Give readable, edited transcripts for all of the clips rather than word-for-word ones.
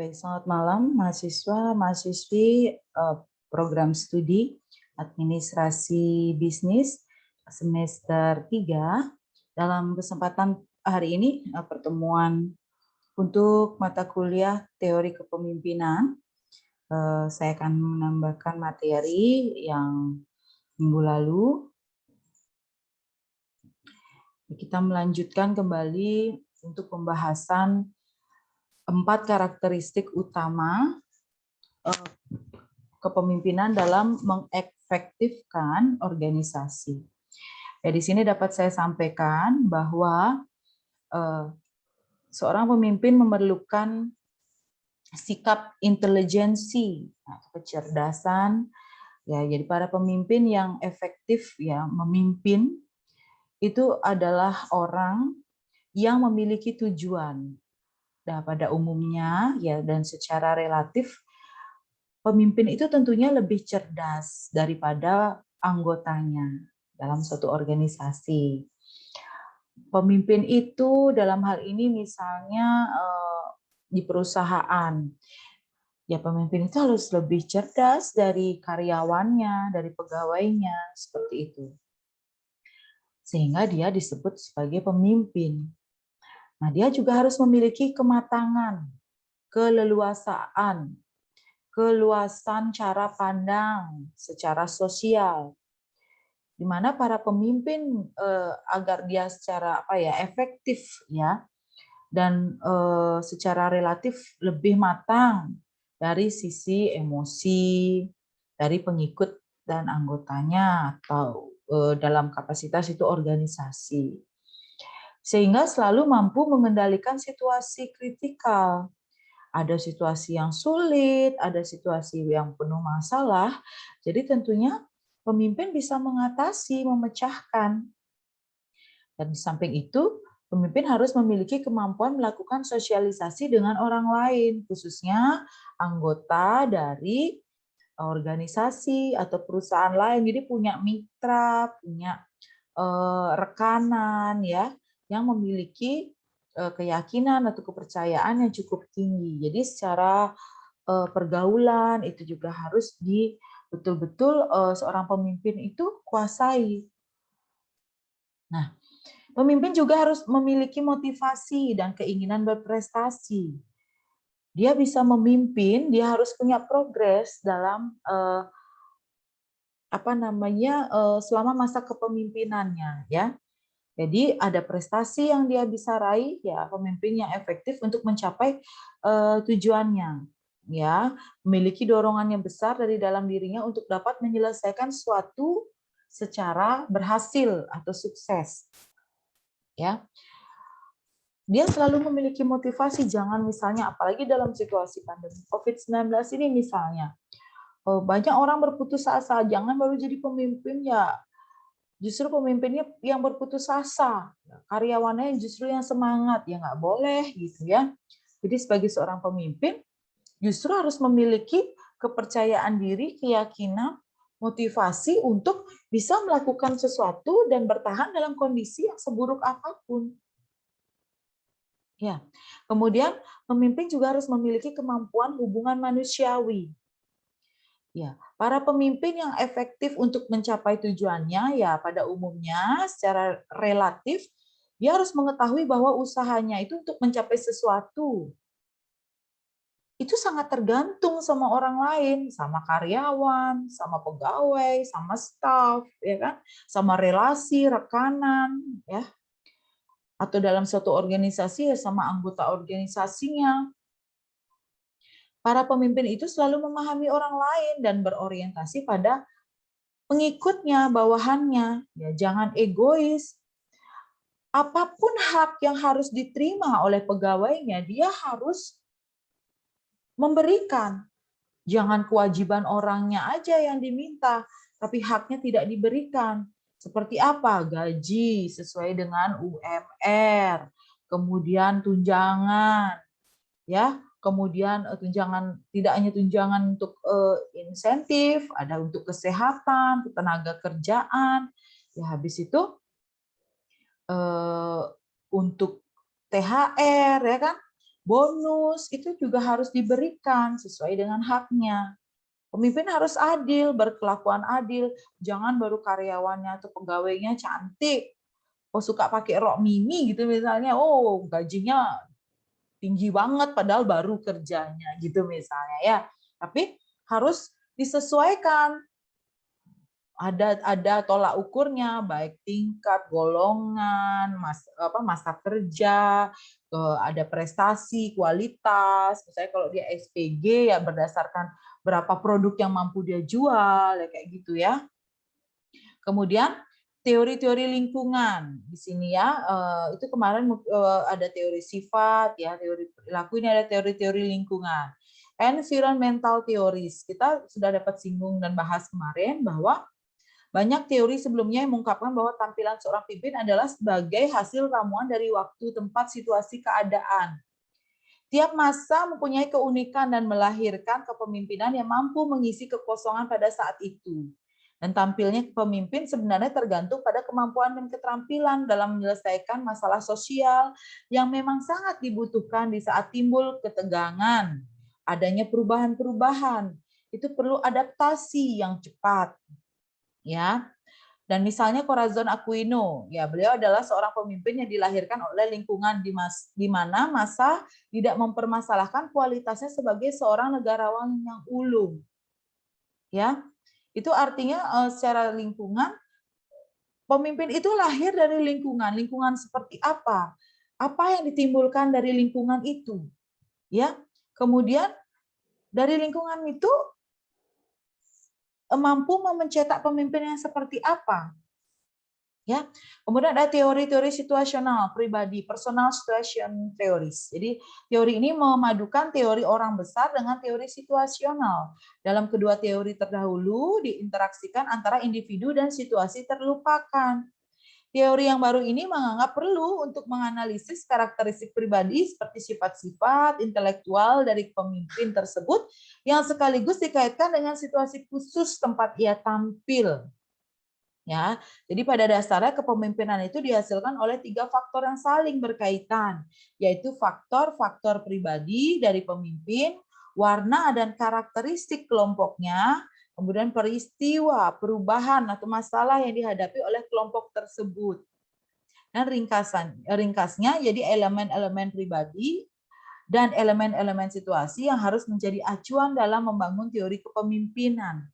Baik, selamat malam mahasiswa, mahasiswi program studi administrasi bisnis semester 3. Dalam kesempatan hari ini pertemuan untuk mata kuliah teori kepemimpinan. Saya akan menambahkan materi yang minggu lalu. Kita melanjutkan kembali untuk pembahasan 4 karakteristik utama kepemimpinan dalam mengefektifkan organisasi. Ya, di sini dapat saya sampaikan bahwa seorang pemimpin memerlukan sikap intelijensi, kecerdasan. Ya, jadi para pemimpin yang efektif ya memimpin itu adalah orang yang memiliki tujuan. Nah, pada umumnya ya dan secara relatif pemimpin itu tentunya lebih cerdas daripada anggotanya dalam suatu organisasi. Pemimpin itu dalam hal ini misalnya di perusahaan, ya pemimpin itu harus lebih cerdas dari karyawannya, dari pegawainya, seperti itu. Sehingga dia disebut sebagai pemimpin. Nah, dia juga harus memiliki kematangan, keleluasaan, keluasan cara pandang secara sosial, di mana para pemimpin agar dia secara efektif ya dan secara relatif lebih matang dari sisi emosi dari pengikut dan anggotanya atau dalam kapasitas itu organisasi, sehingga selalu mampu mengendalikan situasi kritikal. Ada situasi yang sulit, ada situasi yang penuh masalah. Jadi tentunya pemimpin bisa mengatasi, memecahkan. Dan di samping itu, pemimpin harus memiliki kemampuan melakukan sosialisasi dengan orang lain, khususnya anggota dari organisasi atau perusahaan lain. Jadi punya mitra, punya rekanan ya yang memiliki keyakinan atau kepercayaan yang cukup tinggi. Jadi secara pergaulan itu juga harus betul-betul seorang pemimpin itu kuasai. Nah, pemimpin juga harus memiliki motivasi dan keinginan berprestasi. Dia bisa memimpin, dia harus punya progres dalam selama masa kepemimpinannya ya. Jadi ada prestasi yang dia bisa raih ya, pemimpin yang efektif untuk mencapai tujuannya ya, memiliki dorongan yang besar dari dalam dirinya untuk dapat menyelesaikan suatu secara berhasil atau sukses ya. Dia selalu memiliki motivasi, jangan misalnya apalagi dalam situasi pandemi COVID-19 ini misalnya banyak orang berputus asa, jangan baru jadi pemimpin ya justru pemimpinnya yang berputus asa, karyawannya justru yang semangat, ya nggak boleh gitu ya. Jadi sebagai seorang pemimpin justru harus memiliki kepercayaan diri, keyakinan, motivasi untuk bisa melakukan sesuatu dan bertahan dalam kondisi yang seburuk apapun. Ya. Kemudian pemimpin juga harus memiliki kemampuan hubungan manusiawi. Ya, para pemimpin yang efektif untuk mencapai tujuannya ya pada umumnya secara relatif dia harus mengetahui bahwa usahanya itu untuk mencapai sesuatu. Itu sangat tergantung sama orang lain, sama karyawan, sama pegawai, sama staf, ya kan? Sama relasi, rekanan, ya. Atau dalam suatu organisasi ya sama anggota organisasinya. Para pemimpin itu selalu memahami orang lain dan berorientasi pada pengikutnya, bawahannya. Ya, jangan egois. Apapun hak yang harus diterima oleh pegawainya, dia harus memberikan. Jangan kewajiban orangnya aja yang diminta, tapi haknya tidak diberikan. Seperti apa? Gaji sesuai dengan UMR, kemudian tunjangan, ya, kemudian tunjangan tidak hanya tunjangan untuk insentif, ada untuk kesehatan, tenaga kerjaan, ya habis itu untuk THR ya kan, bonus itu juga harus diberikan sesuai dengan haknya. Pemimpin harus adil, berkelakuan adil. Jangan baru karyawannya atau pegawainya cantik, oh suka pakai rok mini gitu misalnya, oh gajinya tinggi banget padahal baru kerjanya gitu misalnya ya. Tapi harus disesuaikan. Ada tolak ukurnya, baik tingkat, golongan, masa kerja, ada prestasi, kualitas. Misalnya kalau dia SPG ya berdasarkan berapa produk yang mampu dia jual, ya kayak gitu ya. Kemudian teori-teori lingkungan di sini ya, itu kemarin ada teori sifat ya, teori perilaku, ini ada teori-teori lingkungan. Environmental theories, kita sudah dapat singgung dan bahas kemarin bahwa banyak teori sebelumnya yang mengungkapkan bahwa tampilan seorang pemimpin adalah sebagai hasil ramuan dari waktu, tempat, situasi, keadaan. Tiap masa mempunyai keunikan dan melahirkan kepemimpinan yang mampu mengisi kekosongan pada saat itu. Dan tampilnya pemimpin sebenarnya tergantung pada kemampuan dan keterampilan dalam menyelesaikan masalah sosial yang memang sangat dibutuhkan di saat timbul ketegangan, adanya perubahan-perubahan. Itu perlu adaptasi yang cepat. Ya, dan misalnya Corazon Aquino, ya beliau adalah seorang pemimpin yang dilahirkan oleh lingkungan di mana masa tidak mempermasalahkan kualitasnya sebagai seorang negarawan yang ulung. Ya, itu artinya secara lingkungan pemimpin itu lahir dari lingkungan. Lingkungan seperti apa? Apa yang ditimbulkan dari lingkungan itu? Ya, kemudian dari lingkungan itu mampu mencetak pemimpin yang seperti apa? Ya, kemudian ada teori-teori situasional pribadi, personal situation theories. Jadi teori ini memadukan teori orang besar dengan teori situasional. Dalam kedua teori terdahulu diinteraksikan antara individu dan situasi terlupakan. Teori yang baru ini menganggap perlu untuk menganalisis karakteristik pribadi seperti sifat-sifat intelektual dari pemimpin tersebut yang sekaligus dikaitkan dengan situasi khusus tempat ia tampil. Ya, jadi pada dasarnya kepemimpinan itu dihasilkan oleh 3 faktor yang saling berkaitan, yaitu faktor-faktor pribadi dari pemimpin, warna dan karakteristik kelompoknya, kemudian peristiwa, perubahan atau masalah yang dihadapi oleh kelompok tersebut. Dan ringkasnya jadi elemen-elemen pribadi dan elemen-elemen situasi yang harus menjadi acuan dalam membangun teori kepemimpinan.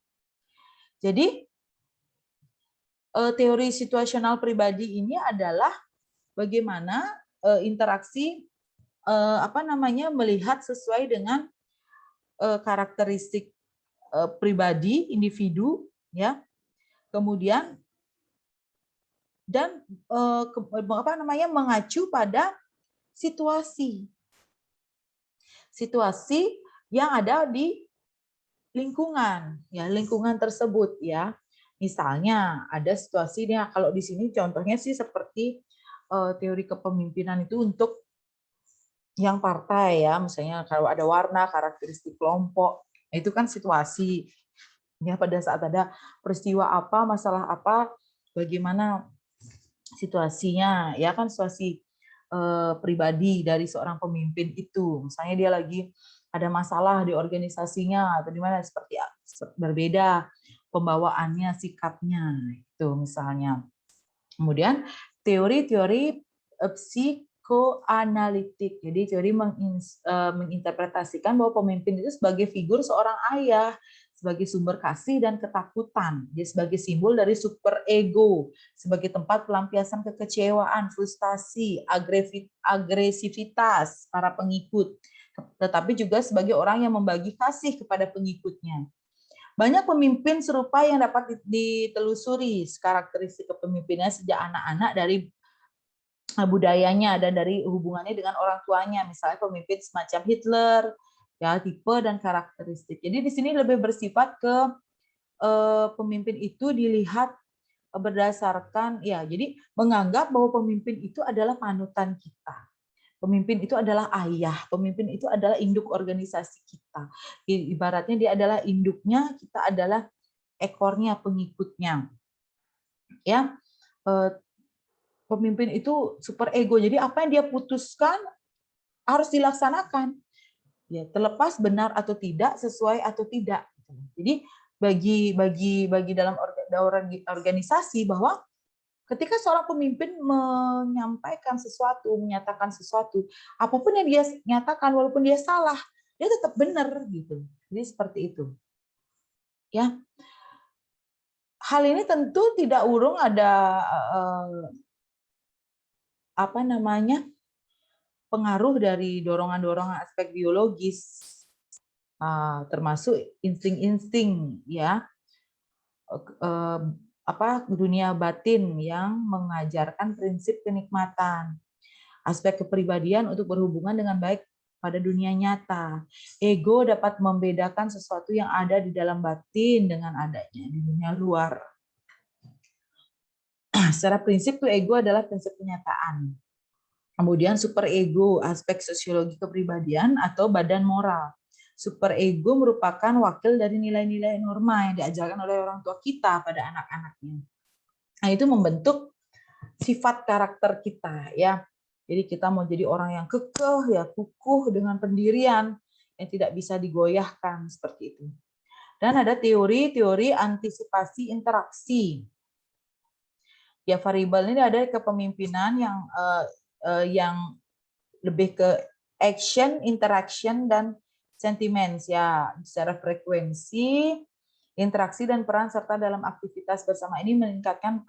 Jadi teori situasional pribadi ini adalah bagaimana interaksi melihat sesuai dengan karakteristik pribadi individu ya, kemudian dan mengacu pada situasi yang ada di lingkungan ya, lingkungan tersebut ya. Misalnya ada situasi nih, kalau di sini contohnya sih seperti teori kepemimpinan itu untuk yang partai ya, misalnya kalau ada warna, karakteristik kelompok, itu kan situasi ya, pada saat ada peristiwa apa, masalah apa, bagaimana situasinya ya kan, situasi pribadi dari seorang pemimpin itu, misalnya dia lagi ada masalah di organisasinya atau di mana, seperti berbeda pembawaannya, sikapnya itu misalnya. Kemudian teori-teori psikoanalitik. Jadi teori menginterpretasikan bahwa pemimpin itu sebagai figur seorang ayah, sebagai sumber kasih dan ketakutan. Dia sebagai simbol dari super ego, sebagai tempat pelampiasan kekecewaan, frustasi, agresivitas para pengikut, tetapi juga sebagai orang yang membagi kasih kepada pengikutnya. Banyak pemimpin serupa yang dapat ditelusuri karakteristik kepemimpinannya sejak anak-anak dari budayanya dan dari hubungannya dengan orang tuanya. Misalnya pemimpin semacam Hitler, ya tipe dan karakteristik. Jadi di sini lebih bersifat ke pemimpin itu dilihat berdasarkan ya. Jadi menganggap bahwa pemimpin itu adalah panutan kita. Pemimpin itu adalah ayah, pemimpin itu adalah induk organisasi kita. Ibaratnya dia adalah induknya, kita adalah ekornya, pengikutnya. Ya, pemimpin itu super ego. Jadi apa yang dia putuskan harus dilaksanakan. Ya, terlepas benar atau tidak, sesuai atau tidak. Jadi bagi dalam organisasi bahwa ketika seorang pemimpin menyampaikan sesuatu, menyatakan sesuatu, apapun yang dia nyatakan, walaupun dia salah, dia tetap benar gitu. Jadi seperti itu. Ya, hal ini tentu tidak urung ada pengaruh dari dorongan-dorongan aspek biologis, termasuk insting-insting, ya, dunia batin yang mengajarkan prinsip kenikmatan, aspek kepribadian untuk berhubungan dengan baik pada dunia nyata. Ego dapat membedakan sesuatu yang ada di dalam batin dengan adanya di dunia luar. Secara prinsip tuh ego adalah prinsip kenyataan. Kemudian superego, aspek sosiologi kepribadian atau badan moral. Superego merupakan wakil dari nilai-nilai norma yang diajarkan oleh orang tua kita pada anak-anaknya. Nah, itu membentuk sifat karakter kita, ya. Jadi kita mau jadi orang yang kekeh, ya, kukuh dengan pendirian yang tidak bisa digoyahkan seperti itu. Dan ada teori-teori antisipasi interaksi. Ya, variabel ini ada kepemimpinan yang lebih ke action, interaction, dan sentiments, ya, secara frekuensi, interaksi dan peran serta dalam aktivitas bersama ini meningkatkan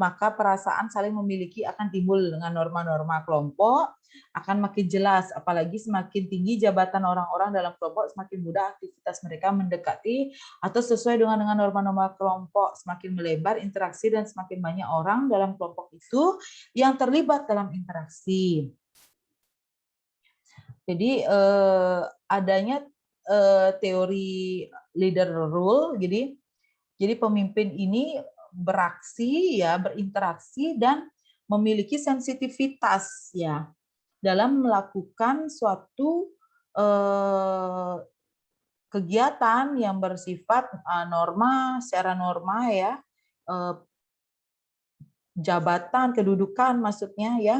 maka perasaan saling memiliki akan timbul dengan norma-norma kelompok akan makin jelas, apalagi semakin tinggi jabatan orang-orang dalam kelompok, semakin mudah aktivitas mereka mendekati atau sesuai dengan norma-norma kelompok, semakin melebar interaksi dan semakin banyak orang dalam kelompok itu yang terlibat dalam interaksi. Jadi adanya teori leader rule, jadi pemimpin ini beraksi, ya, berinteraksi dan memiliki sensitivitas, ya, dalam melakukan suatu kegiatan yang bersifat secara norma, ya, jabatan, kedudukan maksudnya, ya,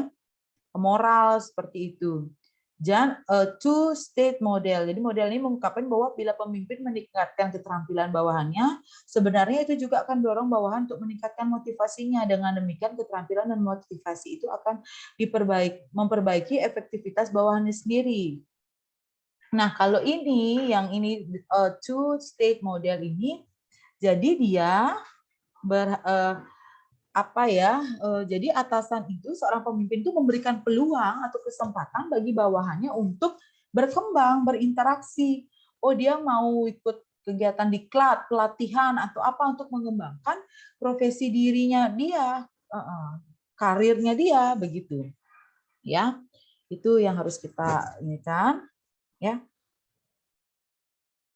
moral seperti itu. Dan two state model. Jadi model ini mengungkapkan bahwa bila pemimpin meningkatkan keterampilan bawahannya, sebenarnya itu juga akan dorong bawahan untuk meningkatkan motivasinya. Dengan demikian keterampilan dan motivasi itu akan memperbaiki efektivitas bawahannya sendiri. Nah, kalau ini two state model ini, jadi dia jadi atasan itu, seorang pemimpin itu memberikan peluang atau kesempatan bagi bawahannya untuk berkembang, berinteraksi. Oh, dia mau ikut kegiatan diklat, pelatihan atau apa untuk mengembangkan profesi dirinya dia, karirnya dia, begitu. Ya, itu yang harus kita inginkan, ya.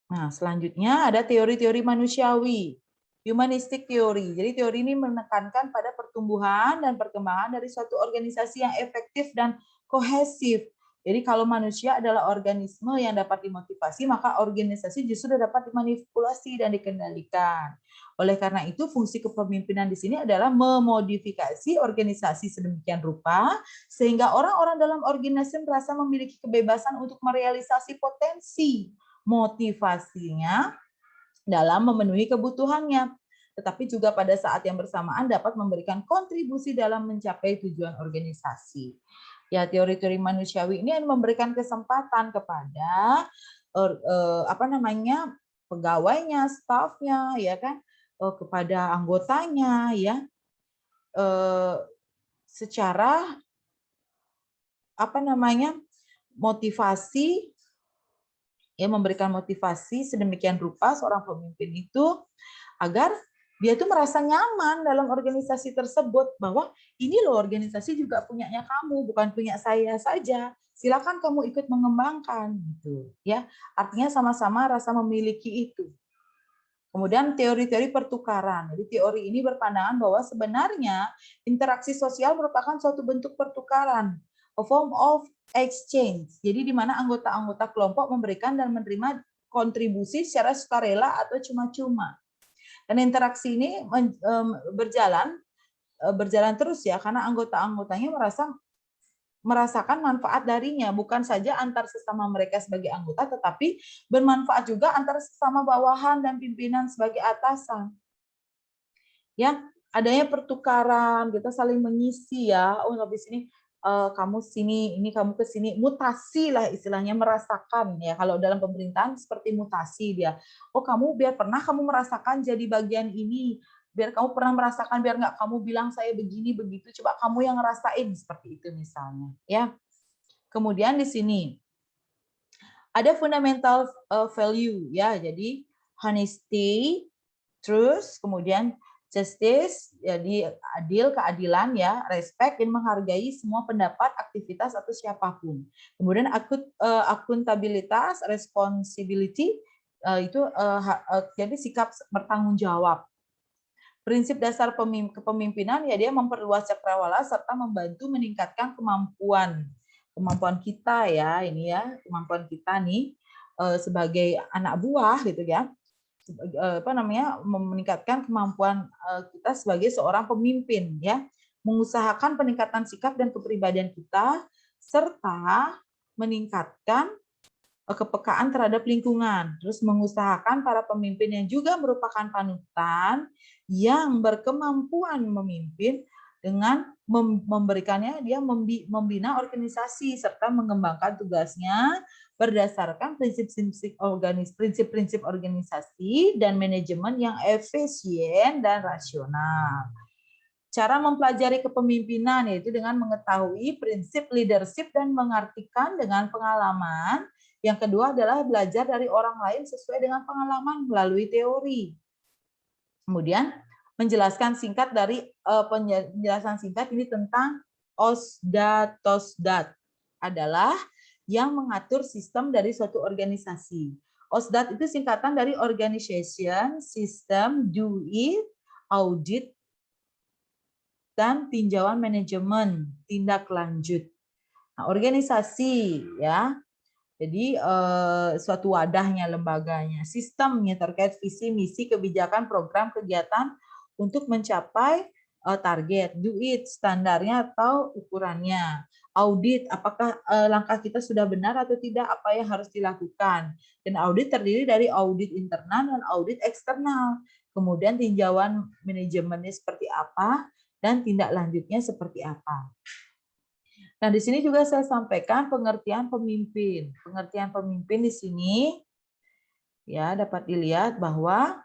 Nah, selanjutnya ada teori-teori manusiawi. Humanistic theory. Jadi teori ini menekankan pada pertumbuhan dan perkembangan dari suatu organisasi yang efektif dan kohesif. Jadi kalau manusia adalah organisme yang dapat dimotivasi, maka organisasi justru dapat dimanipulasi dan dikendalikan. Oleh karena itu, fungsi kepemimpinan di sini adalah memodifikasi organisasi sedemikian rupa sehingga orang-orang dalam organisasi merasa memiliki kebebasan untuk merealisasi potensi motivasinya dalam memenuhi kebutuhannya, tetapi juga pada saat yang bersamaan dapat memberikan kontribusi dalam mencapai tujuan organisasi. Ya, teori-teori manusiawi ini memberikan kesempatan kepada pegawainya, stafnya, ya kan, kepada anggotanya, ya, secara motivasi, ya, memberikan motivasi sedemikian rupa seorang pemimpin itu agar dia tuh merasa nyaman dalam organisasi tersebut, bahwa ini loh organisasi juga punyanya kamu, bukan punya saya saja. Silakan kamu ikut mengembangkan, gitu, ya. Artinya sama-sama rasa memiliki itu. Kemudian teori-teori pertukaran. Jadi teori ini berpandangan bahwa sebenarnya interaksi sosial merupakan suatu bentuk pertukaran, a form of exchange. Jadi di mana anggota-anggota kelompok memberikan dan menerima kontribusi secara sukarela atau cuma-cuma. Dan interaksi ini berjalan berjalan terus ya, karena anggota-anggotanya merasakan manfaat darinya, bukan saja antar sesama mereka sebagai anggota, tetapi bermanfaat juga antar sesama bawahan dan pimpinan sebagai atasan. Ya, adanya pertukaran, kita saling mengisi ya. Oh, habis ini kamu sini, ini kamu ke sini, mutasi lah istilahnya, merasakan ya. Kalau dalam pemerintahan seperti mutasi dia. Oh, kamu biar pernah kamu merasakan jadi bagian ini, biar kamu pernah merasakan, biar nggak kamu bilang saya begini begitu, coba kamu yang ngerasain seperti itu misalnya ya. Kemudian di sini ada fundamental value ya, jadi honesty, truth, kemudian justice, jadi adil, keadilan ya, respect, dan menghargai semua pendapat, aktivitas atau siapapun. Kemudian akuntabilitas, responsibility, itu jadi sikap bertanggung jawab. Prinsip dasar kepemimpinan ya dia memperluas cakrawala serta membantu meningkatkan kemampuan kita ya, ini ya, kemampuan kita nih sebagai anak buah gitu ya. Meningkatkan kemampuan kita sebagai seorang pemimpin ya, mengusahakan peningkatan sikap dan kepribadian kita serta meningkatkan kepekaan terhadap lingkungan, terus mengusahakan para pemimpin yang juga merupakan panutan yang berkemampuan memimpin dengan memberikannya dia membina organisasi serta mengembangkan tugasnya berdasarkan prinsip-prinsip organisasi dan manajemen yang efisien dan rasional. Cara mempelajari kepemimpinan yaitu dengan mengetahui prinsip leadership dan mengartikan dengan pengalaman. Yang kedua adalah belajar dari orang lain sesuai dengan pengalaman melalui teori. Kemudian menjelaskan singkat dari penjelasan singkat ini tentang OSDAT adalah yang mengatur sistem dari suatu organisasi. OSDAT itu singkatan dari Organization, System, Do It, Audit, dan tinjauan manajemen tindak lanjut. Nah, organisasi ya, jadi suatu wadahnya, lembaganya, sistemnya terkait visi, misi, kebijakan, program, kegiatan untuk mencapai target, do it, standarnya atau ukurannya, audit, apakah langkah kita sudah benar atau tidak, apa yang harus dilakukan. Dan audit terdiri dari audit internal dan audit eksternal. Kemudian tinjauan manajemennya seperti apa, dan tindak lanjutnya seperti apa. Nah, di sini juga saya sampaikan pengertian pemimpin. Pengertian pemimpin di sini ya dapat dilihat bahwa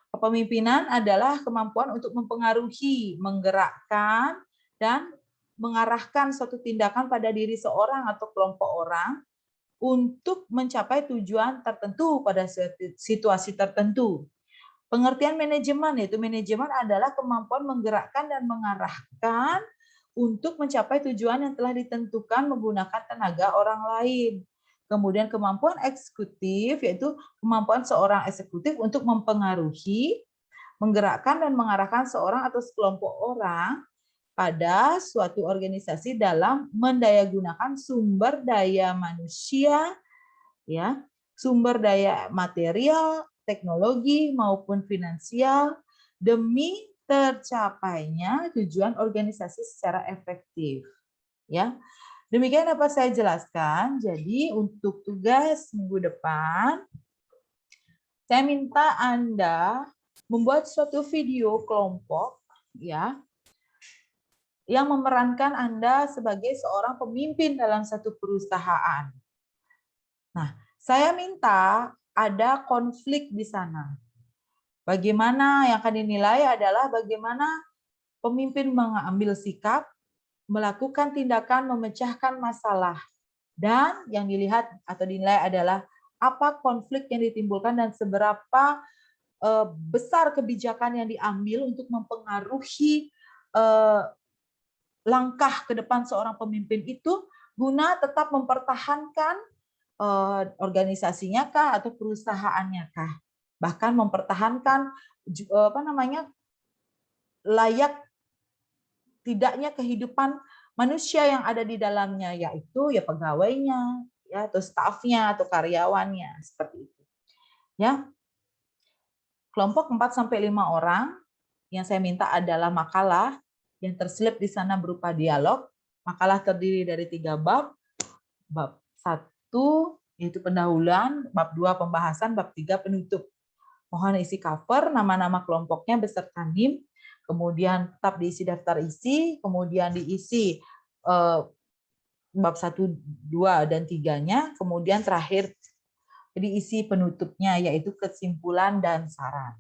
kepemimpinan adalah kemampuan untuk mempengaruhi, menggerakkan, dan mengarahkan suatu tindakan pada diri seorang atau kelompok orang untuk mencapai tujuan tertentu pada situasi tertentu. Pengertian manajemen, yaitu manajemen adalah kemampuan menggerakkan dan mengarahkan untuk mencapai tujuan yang telah ditentukan menggunakan tenaga orang lain. Kemudian kemampuan eksekutif, yaitu kemampuan seorang eksekutif untuk mempengaruhi, menggerakkan dan mengarahkan seorang atau sekelompok orang pada suatu organisasi dalam mendayagunakan sumber daya manusia, ya, sumber daya material, teknologi maupun finansial demi tercapainya tujuan organisasi secara efektif. Ya, demikian dapat saya jelaskan. Jadi untuk tugas minggu depan, saya minta Anda membuat suatu video kelompok, ya, yang memerankan Anda sebagai seorang pemimpin dalam satu perusahaan. Nah, saya minta ada konflik di sana. Bagaimana yang akan dinilai adalah bagaimana pemimpin mengambil sikap, melakukan tindakan memecahkan masalah, dan yang dilihat atau dinilai adalah apa konflik yang ditimbulkan dan seberapa besar kebijakan yang diambil untuk mempengaruhi langkah ke depan seorang pemimpin itu guna tetap mempertahankan organisasinya kah atau perusahaannya kah, bahkan mempertahankan layak tidaknya kehidupan manusia yang ada di dalamnya, yaitu ya pegawainya, ya atau stafnya atau karyawannya, seperti itu. Ya. Kelompok 4 sampai 5 orang yang saya minta adalah makalah yang terselip di sana berupa dialog. Makalah terdiri dari 3 bab. Bab 1 yaitu pendahuluan, bab 2 pembahasan, bab 3 penutup. Mohon isi cover, nama-nama kelompoknya beserta NIM, kemudian tetap diisi daftar isi, kemudian diisi bab 1, 2, dan 3-nya, kemudian terakhir diisi penutupnya, yaitu kesimpulan dan saran.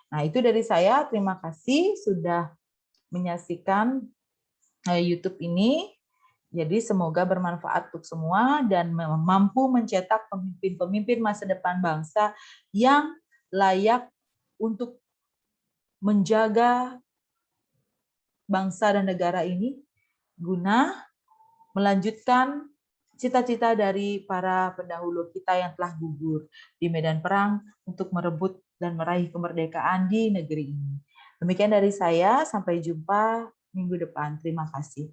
Nah, itu dari saya. Terima kasih sudah menyaksikan YouTube ini. Jadi semoga bermanfaat untuk semua dan mampu mencetak pemimpin-pemimpin masa depan bangsa yang layak untuk menjaga bangsa dan negara ini guna melanjutkan cita-cita dari para pendahulu kita yang telah gugur di medan perang untuk merebut dan meraih kemerdekaan di negeri ini. Demikian dari saya, sampai jumpa minggu depan. Terima kasih.